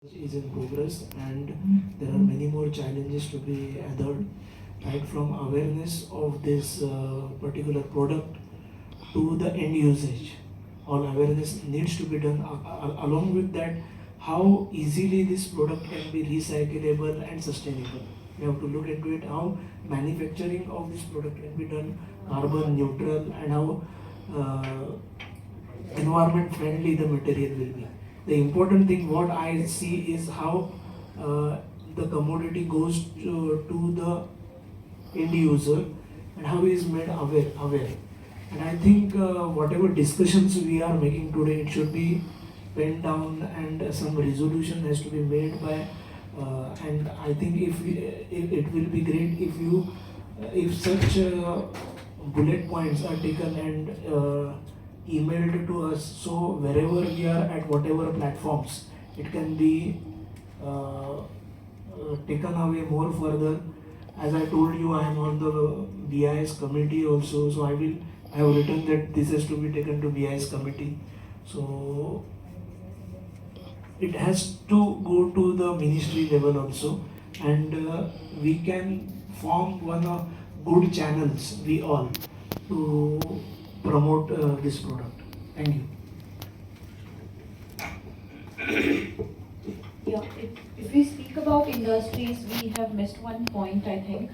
is in progress, and there are many more challenges to be added, right from awareness of this particular product to the end usage. All awareness needs to be done. Along with that, how easily this product can be recyclable and sustainable. We have to look into it, how manufacturing of this product can be done carbon neutral, and how environment friendly the material will be. The important thing what I see is how the commodity goes to the end user and how he is made aware. And I think whatever discussions we are making today, it should be penned down and some resolution has to be made by. And I think if it will be great if such bullet points are taken and emailed to us, so wherever we are at whatever platforms, it can be taken away more further. As I told you, I am on the BIS committee also, so I have written that this has to be taken to BIS committee. So it has to go to the ministry level also, and we can form one of good channels, we all, to promote this product. Thank you. Yeah, if we speak about industries, we have missed one point, I think.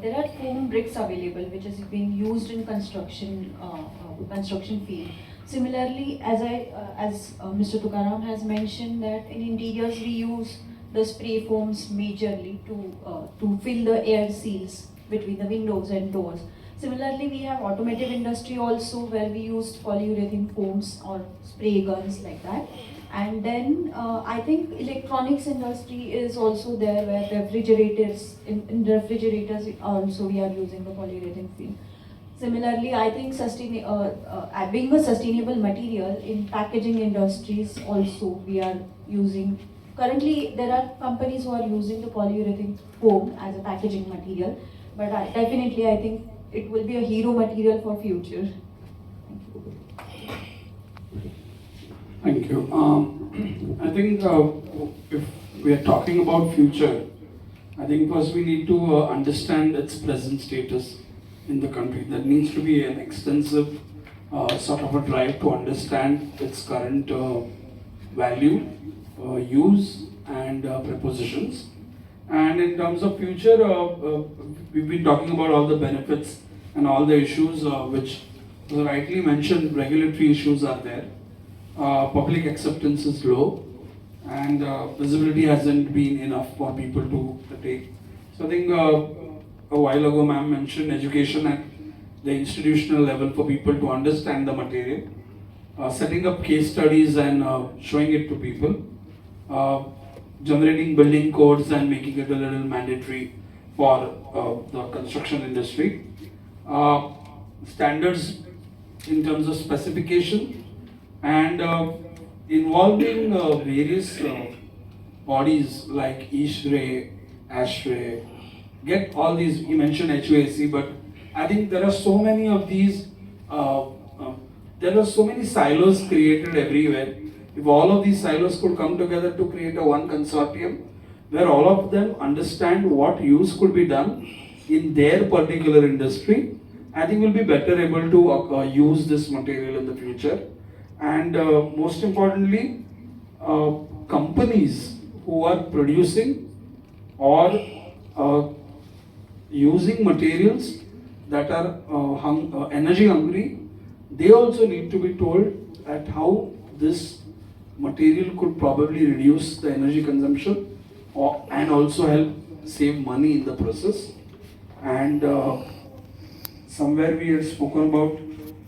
There are foam bricks available, which is being used in construction field. Similarly, as Mr. Tukaram has mentioned, that in interiors we use the spray foams majorly to fill the air seals between the windows and doors. Similarly, we have automotive industry also, where we use polyurethane foams or spray guns like that. And then I think electronics industry is also there, where refrigerators, in refrigerators also we are using the polyurethane film. Similarly, I think being a sustainable material in packaging industries also we are using. Currently, there are companies who are using the polyurethane foam as a packaging material, but definitely I think it will be a hero material for future. Thank you. I think if we are talking about future, I think first we need to understand its present status in the country. There needs to be an extensive sort of a drive to understand its current value, use, and prepositions. And in terms of future, we've been talking about all the benefits and all the issues which was rightly mentioned. Regulatory issues are there. Public acceptance is low, and visibility hasn't been enough for people to take. So I think a while ago ma'am mentioned education at the institutional level for people to understand the material, setting up case studies and showing it to people, generating building codes and making it a little mandatory for the construction industry, standards in terms of specification, and involving various bodies like ESHRE, ASHRE, get all these, you mentioned HVAC, but I think there are so many of these, there are so many silos created everywhere. If all of these silos could come together to create a one consortium, where all of them understand what use could be done in their particular industry, I think we'll be better able to use this material in the future. And most importantly, companies who are producing or using materials that are energy hungry, they also need to be told that how this material could probably reduce the energy consumption and also help save money in the process. And somewhere we had spoken about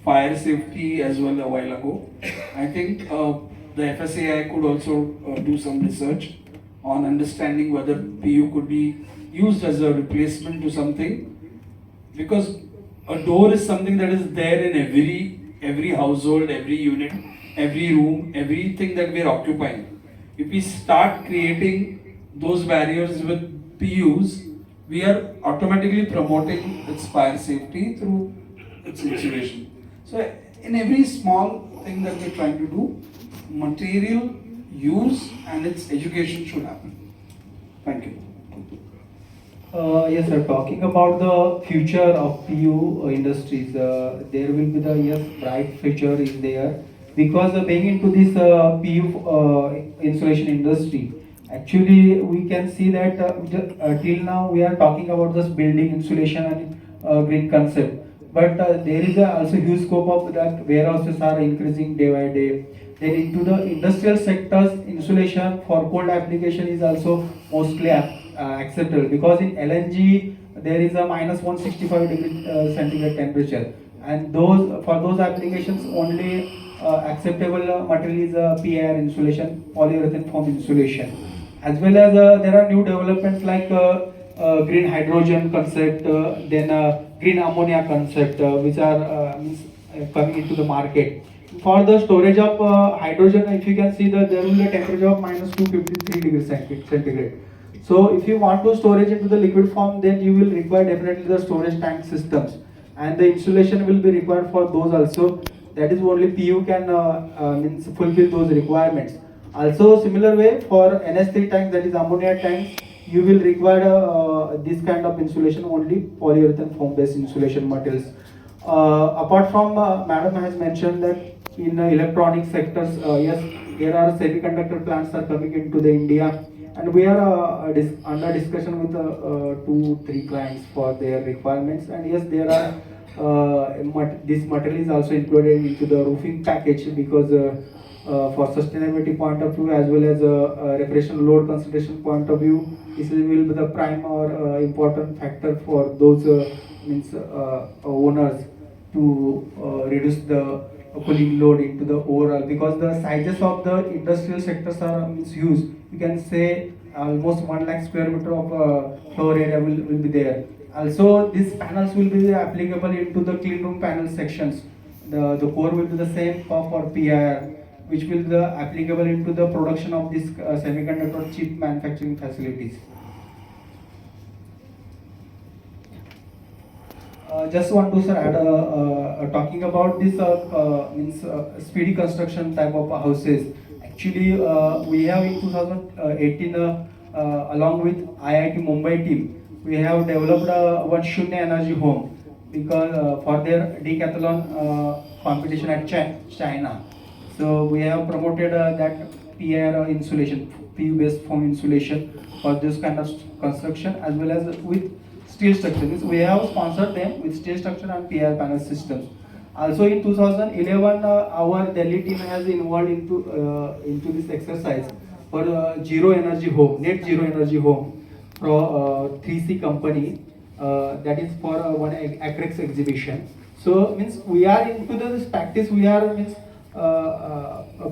fire safety as well a while ago. I think the FSAI could also do some research on understanding whether PU could be used as a replacement to something, because a door is something that is there in every household, every unit, every room, everything that we are occupying. If we start creating those barriers with PUs, we are automatically promoting its fire safety through its insulation. So in every small thing that we're trying to do, material use and its education should happen. Thank you. Yes, sir. Talking about the future of PU industries, there will be the yes bright future is there because being into this PU insulation industry, actually we can see that till now we are talking about this building insulation and green concept, but there is also huge scope of that warehouses are increasing day by day. Then into the industrial sectors, insulation for cold application is also mostly acceptable because in LNG there is a minus 165 degree centigrade temperature, and those for those applications only acceptable material is PIR insulation, polyurethane foam insulation, as well as there are new developments like green hydrogen concept, then green ammonia concept, which are coming into the market. For the storage of hydrogen, if you can see that there will be a temperature of minus 253 degrees centigrade. So if you want to storage into the liquid form, then you will require definitely the storage tank systems, and the insulation will be required for those also. That is only PU can means fulfill those requirements. Also similar way for NS3 tanks, that is ammonia tanks, you will require this kind of insulation, only polyurethane foam based insulation materials. Apart from madam has mentioned that in electronic sectors, yes, there are semiconductor plants are coming into the India, and we are under discussion with 2-3 clients for their requirements. And yes, there are this material is also included into the roofing package because for sustainability point of view, as well as reparation load consideration point of view, this will be the prime or important factor for those means owners to reduce the cooling load into the overall, because the sizes of the industrial sectors are means huge. You can say almost 1 lakh square meter of floor area will be there. Also, these panels will be applicable into the clean room panel sections. The core will be the same for PIR, which will be applicable into the production of this semiconductor chip manufacturing facilities. Just want to sir add talking about this means speedy construction type of houses. Actually, we have in 2018 along with IIT Mumbai team, we have developed one Shunya energy home because for their decathlon competition at China. So we have promoted that PIR insulation, PU based foam insulation for this kind of construction, as well as with steel structure. We have sponsored them with steel structure and PIR panel systems. Also in 2011, our Delhi team has involved into this exercise for zero energy home, net zero energy home for 3C company. That is for one Acrex exhibition. So means we are into this practice. We are means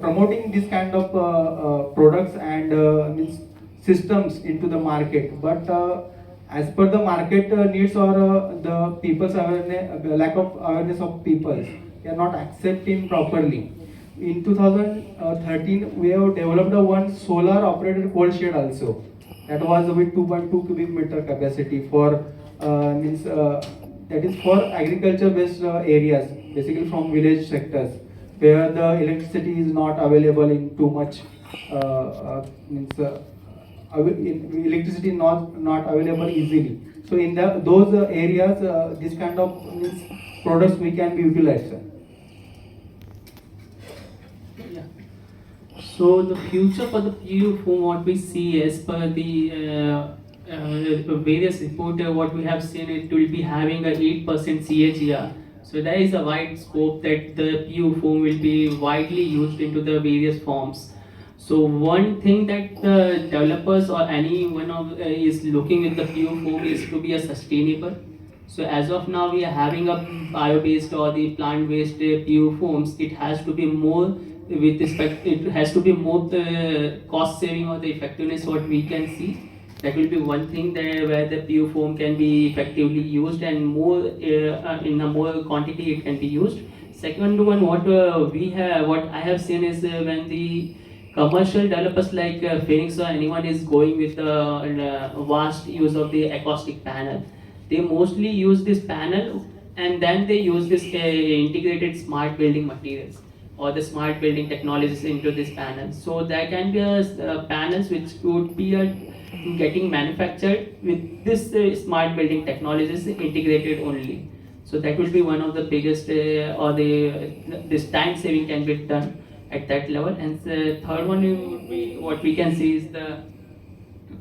promoting this kind of products and means systems into the market, but as per the market needs or the people's awareness, lack of awareness of people, they are not accepting properly. In 2013, we have developed a one solar operated cold shed also. That was with 2.2 cubic meter capacity for means that is for agriculture based areas, basically from village sectors where the electricity is not available in too much means electricity not available easily. So in those areas, this kind of means products we can be utilized. Yeah. So the future for the PU foam, what we see as per the various report, what we have seen, it will be having a 8% CAGR. So there is a wide scope that the PU foam will be widely used into the various forms. So one thing that the developers or anyone is looking at the PU foam is to be a sustainable. So as of now, we are having a bio-based or the plant-based PU foams. It has to be more with respect. It has to be more the cost saving or the effectiveness. What we can see, that will be one thing there where the PU foam can be effectively used and more in a more quantity it can be used. Second one, what I have seen is when the commercial developers like Phoenix or anyone is going with the vast use of the acoustic panel. They mostly use this panel and then they use this integrated smart building materials. or the smart building technologies into this panel. So there can be panels which would be getting manufactured with this smart building technologies integrated only. So that will be one of the biggest or this time saving can be done at that level. And the third one would be what we can see is the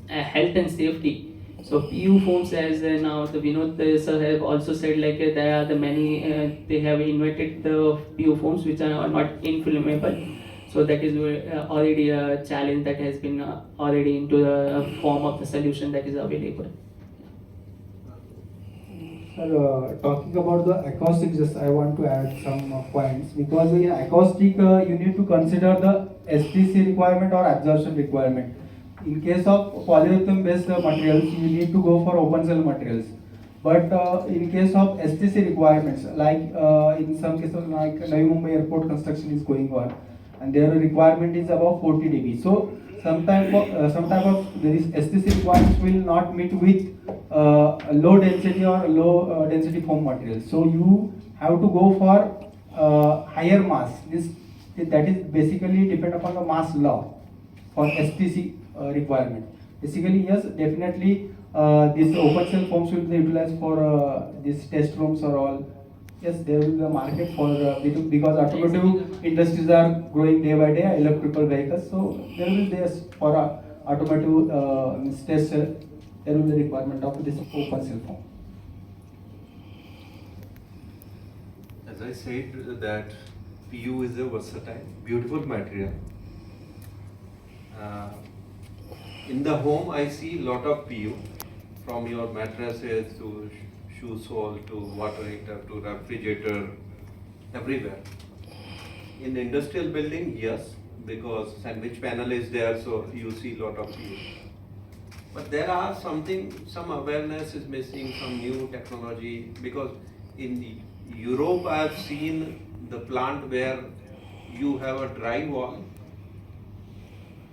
health and safety. So PU foams, as now the Vinod sir have also said, like there are the many they have invented the PU foams which are not inflammable. So that is already a challenge that has been already into the form of the solution that is available. Sir, talking about the acoustic, just I want to add some points, because in acoustic you need to consider the STC requirement or absorption requirement. In case of polyurethane based materials, you need to go for open cell materials. But in case of STC requirements, like in some cases like Navi Mumbai airport construction is going on, and their requirement is about 40 dB. So some type of these STC requirements will not meet with low density or low density foam materials. So you have to go for higher mass. That is basically depend upon the mass law for STC requirement. Basically, yes, definitely these open cell foams will be utilized for these test rooms or all. Yes, there will be a market for because automotive industries are growing day by day, electrical vehicles. So there will be for automotive test cell, there will be requirement of this open cell foam. As I said, that PU is a versatile, beautiful material. In the home, I see lot of PU, from your mattresses to shoe sole to water heater to refrigerator, everywhere. In the industrial building, yes, because sandwich panel is there, so you see lot of PU. But there are some awareness is missing, some new technology, because in Europe I have seen the plant where you have a dry wall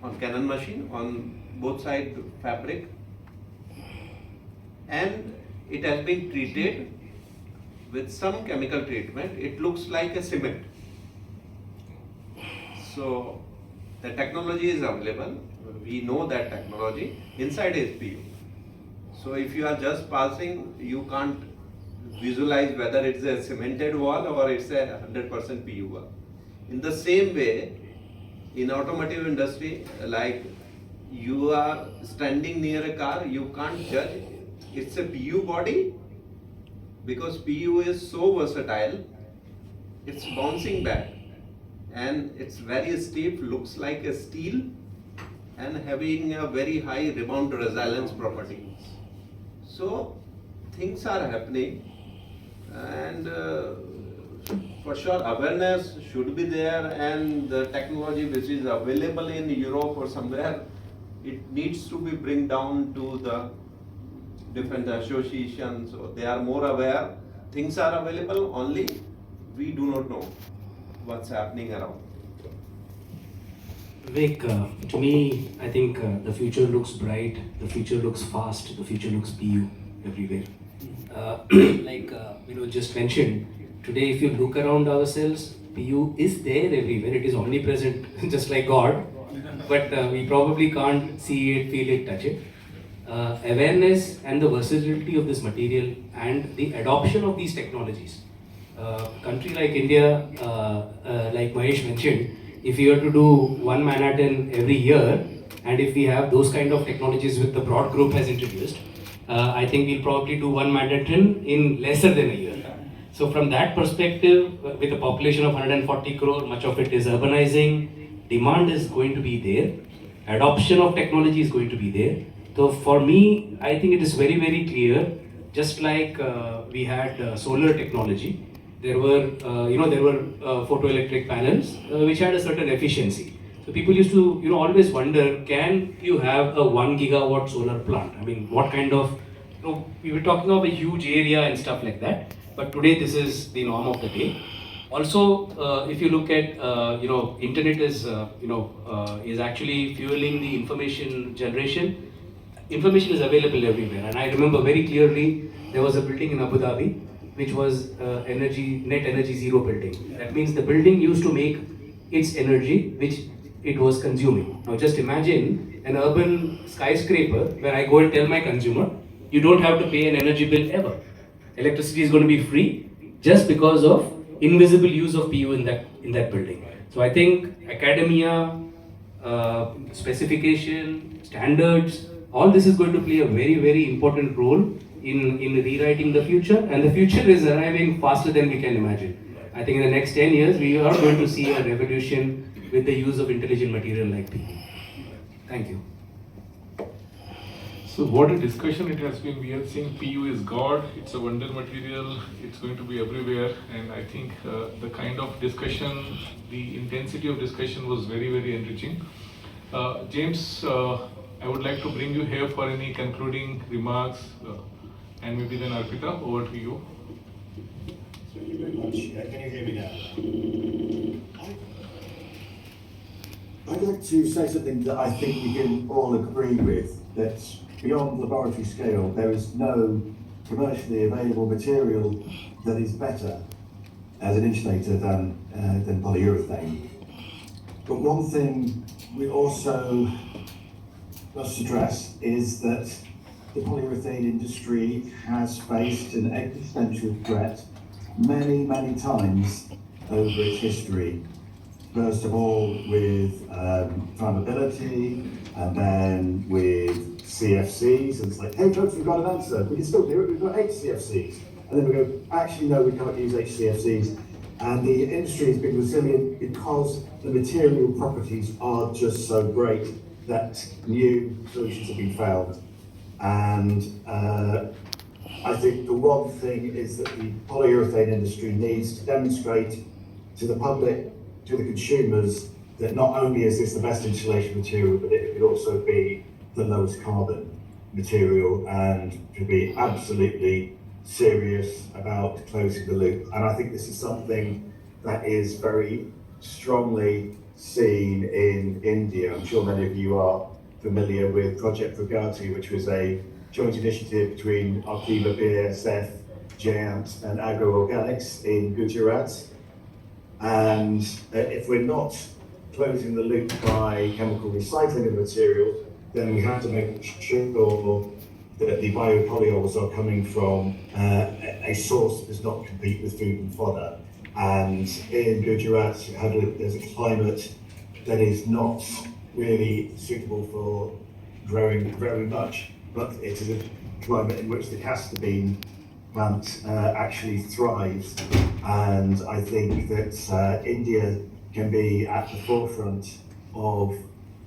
on Canon machine on both side fabric, and it has been treated with some chemical treatment. It looks like a cement. So the technology is available. We know that technology. Inside is PU. So if you are just passing, you can't visualize whether it's a cemented wall or it's a 100% PU wall. In the same way, in automotive industry, like you are standing near a car, you can't judge it's a PU body, because PU is so versatile, it's bouncing back and it's very stiff, looks like a steel and having a very high rebound resilience property. So things are happening, and for sure awareness should be there, and the technology which is available in Europe or somewhere, it needs to be bring down to the different associations, so they are more aware. Things are available, only we do not know what's happening around. Vivek, to me, I think the future looks bright, the future looks fast, the future looks PU everywhere. Like just mentioned, today if you look around ourselves, PU is there everywhere, it is omnipresent, just like God, but we probably can't see it, feel it, touch it. Awareness and the versatility of this material and the adoption of these technologies. Country like India, like Mahesh mentioned, if we were to do one Manhattan every year, and if we have those kind of technologies which the broad group has introduced, I think we'll probably do one Manhattan in lesser than a year. So from that perspective, with a population of 140 crore, much of it is urbanizing, demand is going to be there, adoption of technology is going to be there. So for me, I think it is very, very clear, just like we had solar technology, there were photoelectric panels which had a certain efficiency. So people used to always wonder, can you have a 1 gigawatt solar plant? I mean, what kind of, we were talking of a huge area and stuff like that, but today this is the norm of the day. Also, if you look at, internet is actually fueling the information generation. Information is available everywhere, and I remember very clearly there was a building in Abu Dhabi which was net energy zero building. That means the building used to make its energy which it was consuming. Now just imagine an urban skyscraper where I go and tell my consumer, you don't have to pay an energy bill ever. Electricity is going to be free just because of invisible use of PU in that building. So I think academia, specification, standards, all this is going to play a very, very important role in rewriting the future, and the future is arriving faster than we can imagine. I think in the next 10 years, we are going to see a revolution with the use of intelligent material like PU. Thank you. So what a discussion it has been. We are saying PU is God, it's a wonder material, it's going to be everywhere, and I think the kind of discussion, the intensity of discussion was very, very enriching. James, I would like to bring you here for any concluding remarks, and maybe then Arpita, over to you. Thank you very much. Can you hear me now? I'd like to say something that I think we can all agree with, that beyond laboratory scale, there is no commercially available material that is better as an insulator than polyurethane. But one thing we also must address is that the polyurethane industry has faced an existential threat many, many times over its history. First of all with flammability, and then with CFCs, and it's like, hey folks, we've got an answer, we can still do it, we've got 8 CFCs. And then we go, actually no, we can't use HCFCs. And the industry has been resilient because the material properties are just so great that new solutions have been found. And I think the one thing is that the polyurethane industry needs to demonstrate to the public, to the consumers, that not only is this the best insulation material, but it could also be the lowest carbon material, and to be absolutely serious about closing the loop. And I think this is something that is very strongly seen in India. I'm sure many of you are familiar with Project Pragati, which was a joint initiative between Arqiva, BASF, Giant and Agro-Organics in Gujarat. And if we're not closing the loop by chemical recycling of the material, then we have to make sure that the biopolyols are coming from a source that does not compete with food and fodder. And in Gujarat, there's a climate that is not really suitable for growing very much, but it is a climate in which the castor bean plant actually thrives. And I think that India can be at the forefront of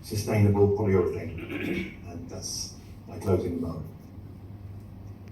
sustainable polyurethane. And that's my closing remark.